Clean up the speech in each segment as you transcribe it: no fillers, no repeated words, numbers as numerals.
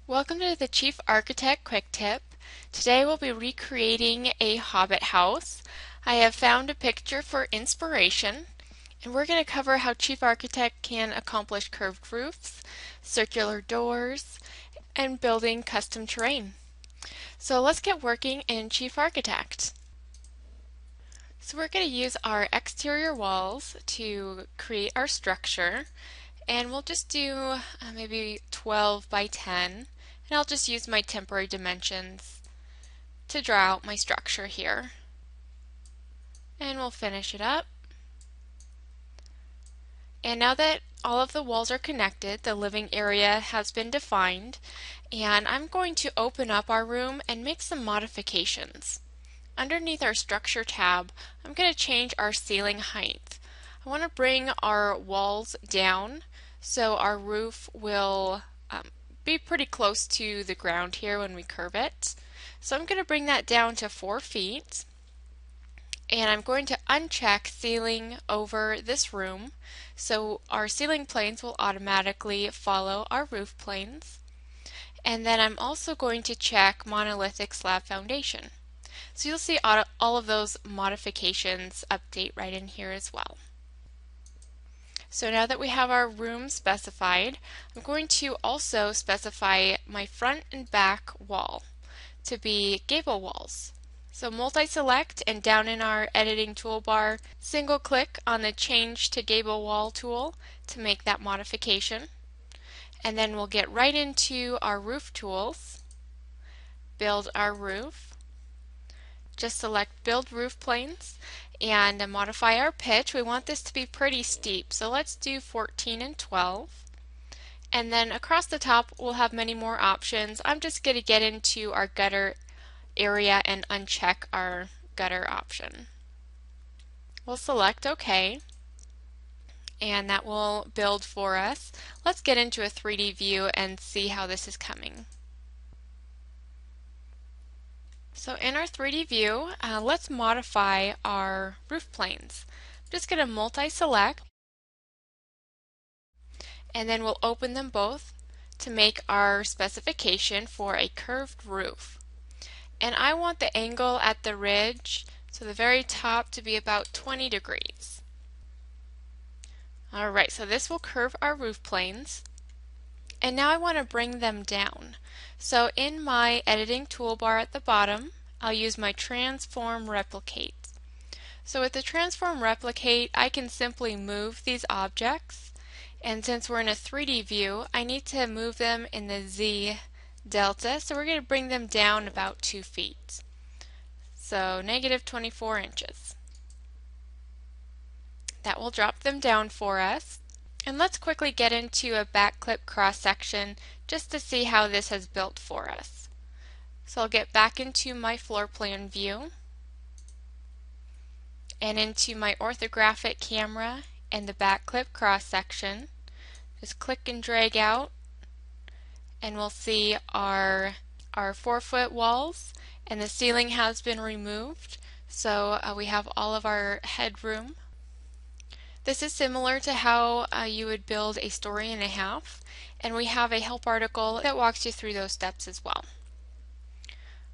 Welcome to the Chief Architect Quick Tip. Today we'll be recreating a Hobbit house. I have found a picture for inspiration, and we're going to cover how Chief Architect can accomplish curved roofs, circular doors, and building custom terrain. So let's get working in Chief Architect. So we're going to use our exterior walls to create our structure, and we'll just do maybe 12 by 10, and I'll just use my temporary dimensions to draw out my structure here. And we'll finish it up. And now that all of the walls are connected, the living area has been defined, and I'm going to open up our room and make some modifications. Underneath our structure tab, I'm going to change our ceiling height. I want to bring our walls down so our roof will be pretty close to the ground here when we curve it. So I'm going to bring that down to 4 feet, and I'm going to uncheck ceiling over this room so our ceiling planes will automatically follow our roof planes. And then I'm also going to check monolithic slab foundation. So you'll see all of those modifications update right in here as well. So now that we have our room specified, I'm going to also specify my front and back wall to be gable walls. So multi-select, and down in our editing toolbar, single click on the Change to Gable Wall tool to make that modification. And then we'll get right into our roof tools, build our roof. Just select Build Roof Planes and modify our pitch. We want this to be pretty steep, so let's do 14 and 12. And then across the top we'll have many more options. I'm just going to get into our gutter area and uncheck our gutter option. We'll select OK, and that will build for us. Let's get into a 3D view and see how this is coming. So in our 3D view, let's modify our roof planes. I'm just going to multi-select, and then we'll open them both to make our specification for a curved roof. And I want the angle at the ridge, so the very top, to be about 20 degrees. Alright, so this will curve our roof planes. And now I want to bring them down. So in my editing toolbar at the bottom, I'll use my Transform Replicate. So with the Transform Replicate, I can simply move these objects. And since we're in a 3D view, I need to move them in the Z delta. So we're going to bring them down about 2 feet. So negative 24 inches. That will drop them down for us. And let's quickly get into a back clip cross section just to see how this has built for us. So I'll get back into my floor plan view and into my orthographic camera and the back clip cross section. Just click and drag out, and we'll see our 4-foot walls, and the ceiling has been removed, so we have all of our headroom. This is similar to how you would build a story and a half, and we have a help article that walks you through those steps as well.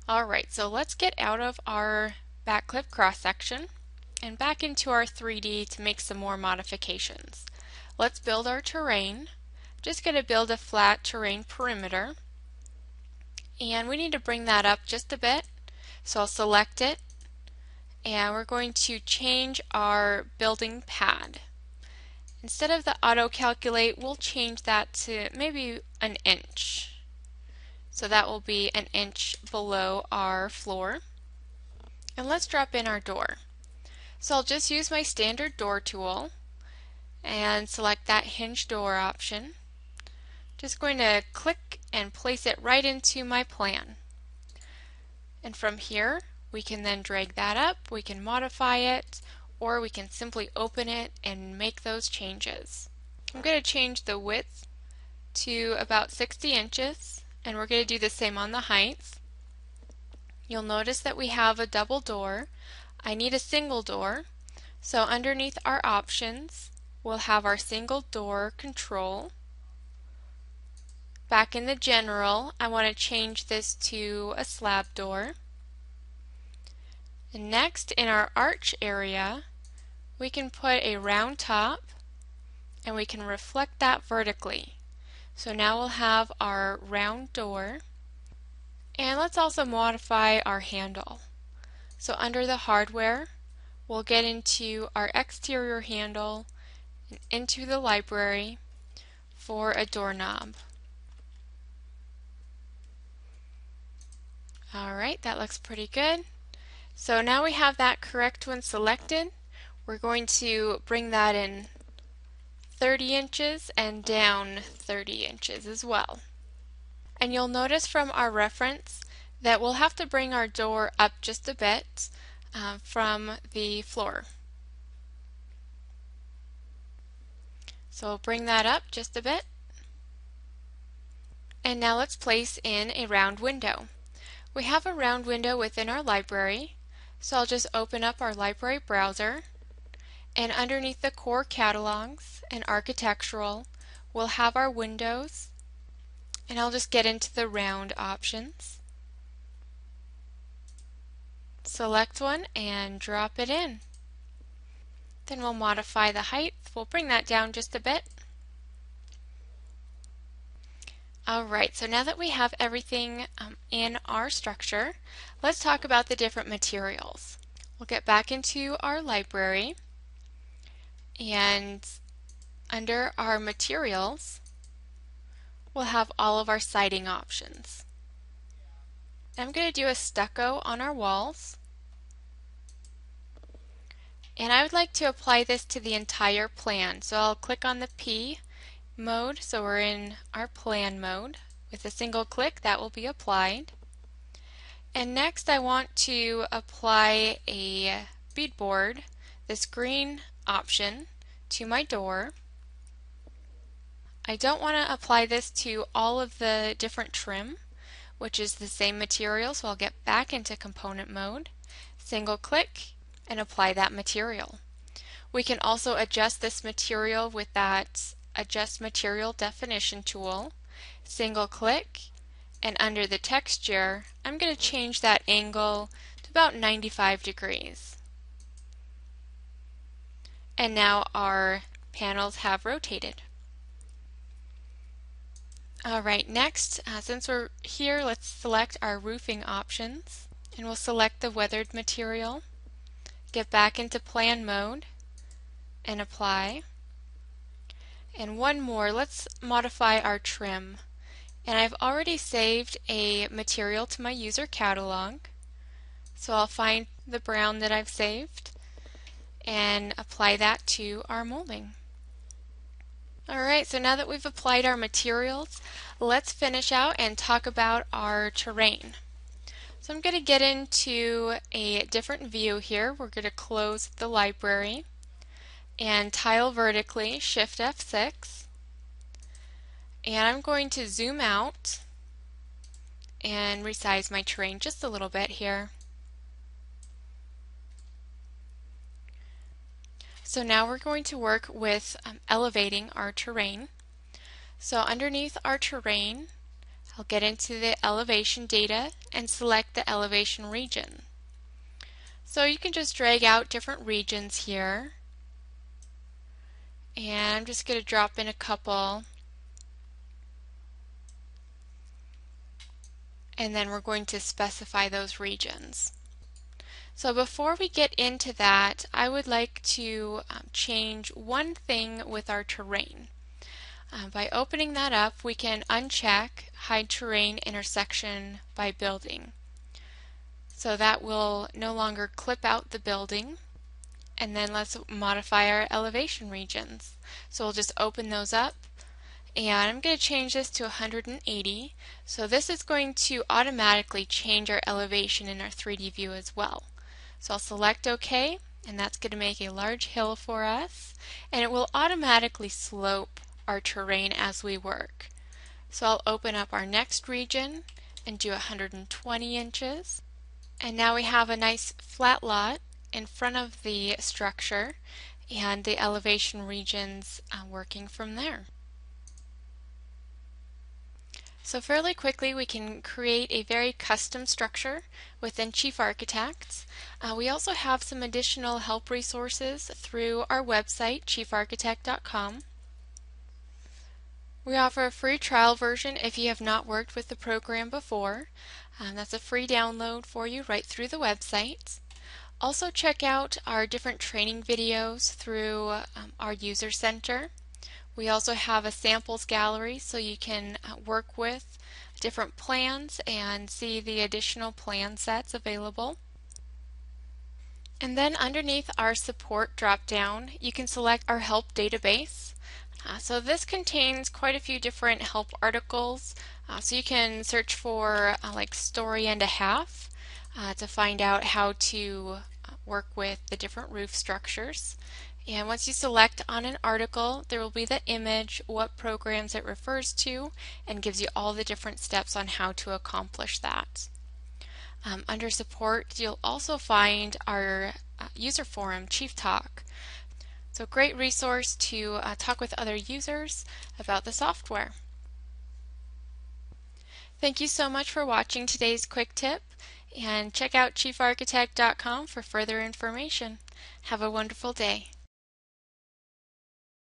Alright, so let's get out of our back clip cross section and back into our 3D to make some more modifications. Let's build our terrain. Just going to build a flat terrain perimeter, and we need to bring that up just a bit, so I'll select it. And we're going to change our building pad. Instead of the auto calculate, we'll change that to maybe an inch. So that will be an inch below our floor. And let's drop in our door. So I'll just use my standard door tool and select that hinge door option. Just going to click and place it right into my plan. And from here, we can then drag that up, we can modify it, or we can simply open it and make those changes. I'm going to change the width to about 60 inches, and we're going to do the same on the height. You'll notice that we have a double door. I need a single door, so underneath our options, we'll have our single door control. back in the general, I want to change this to a slab door. And next, in our arch area, we can put a round top and we can reflect that vertically. So now we'll have our round door. And let's also modify our handle. So under the hardware, we'll get into our exterior handle and into the library for a doorknob. Alright, that looks pretty good. So now we have that correct one selected. We're going to bring that in 30 inches and down 30 inches as well. And you'll notice from our reference that we'll have to bring our door up just a bit from the floor. So we'll bring that up just a bit. And now let's place in a round window. We have a round window within our library, so I'll just open up our library browser, and underneath the core catalogs and architectural, we'll have our windows, and I'll just get into the round options. Select one and drop it in. Then we'll modify the height. We'll bring that down just a bit. Alright, so now that we have everything in our structure, let's talk about the different materials. We'll get back into our library, and under our materials, we'll have all of our siding options. I'm going to do a stucco on our walls, and I would like to apply this to the entire plan. So I'll click on the P mode, so we're in our plan mode. With a single click, that will be applied. And next I want to apply a beadboard, this green option, to my door. I don't want to apply this to all of the different trim, which is the same material, so I'll get back into component mode, single click, and apply that material. We can also adjust this material with that Adjust Material Definition tool, single click, and under the texture, I'm going to change that angle to about 95 degrees. And now our panels have rotated. Alright, next, since we're here, let's select our roofing options, and we'll select the weathered material, get back into plan mode, and apply. And one more, let's modify our trim. And I've already saved a material to my user catalog, so I'll find the brown that I've saved and apply that to our molding. Alright, so now that we've applied our materials, let's finish out and talk about our terrain. So I'm going to get into a different view here. We're going to close the library and tile vertically, Shift F6. And I'm going to zoom out and resize my terrain just a little bit here. So now we're going to work with elevating our terrain. So underneath our terrain, I'll get into the elevation data and select the elevation region. So you can just drag out different regions here. And I'm just going to drop in a couple. And then we're going to specify those regions. So before we get into that, I would like to change one thing with our terrain. By opening that up, we can uncheck Hide Terrain Intersection by Building. So that will no longer clip out the building. And then let's modify our elevation regions. So we'll just open those up. And I'm going to change this to 180. So this is going to automatically change our elevation in our 3D view as well. So I'll select OK, and that's going to make a large hill for us. And it will automatically slope our terrain as we work. So I'll open up our next region and do 120 inches. And now we have a nice flat lot in front of the structure and the elevation regions working from there. So fairly quickly we can create a very custom structure within Chief Architects. We also have some additional help resources through our website, chiefarchitect.com. We offer a free trial version if you have not worked with the program before. That's a free download for you right through the website. Also check out our different training videos through our user center. We also have a samples gallery so you can work with different plans and see the additional plan sets available. And then underneath our support drop-down, you can select our help database. So this contains quite a few different help articles. So you can search for like story and a half to find out how to work with the different roof structures. And once you select on an article, there will be the image, what programs it refers to, and gives you all the different steps on how to accomplish that. Under support, you'll also find our user forum, Chief Talk. So great resource to talk with other users about the software. Thank you so much for watching today's quick tip, and check out chiefarchitect.com for further information. Have a wonderful day.